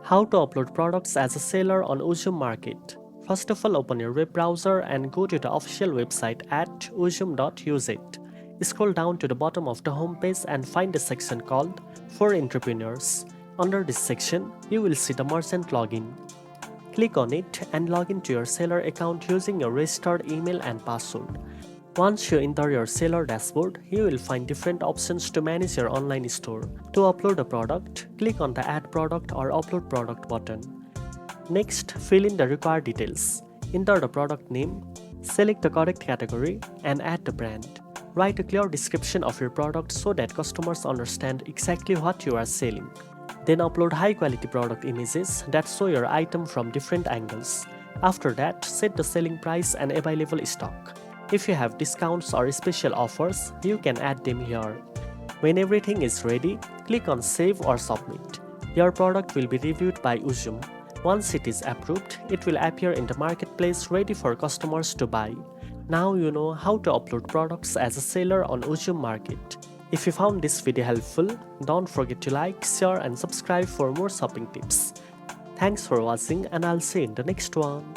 How to upload products as a seller on Uzum Market. First of all, open your web browser and go to the official website at uzum.uz. Scroll down to the bottom of the homepage and find a section called For Entrepreneurs. Under this section, you will see the merchant login. Click on it and log into your seller account using your registered email and password. Once you enter your seller dashboard, you will find different options to manage your online store. To upload a product, click on the Add Product or Upload Product button. Next, fill in the required details. Enter the product name, select the correct category, and add the brand. Write a clear description of your product so that customers understand exactly what you are selling. Then upload high-quality product images that show your item from different angles. After that, set the selling price and available stock. If you have discounts or special offers, you can add them here. When everything is ready, click on Save or Submit. Your product will be reviewed by Uzum. Once it is approved, it will appear in the marketplace ready for customers to buy. Now you know how to upload products as a seller on Uzum Market. If you found this video helpful, don't forget to like, share and subscribe for more shopping tips. Thanks for watching and I'll see you in the next one.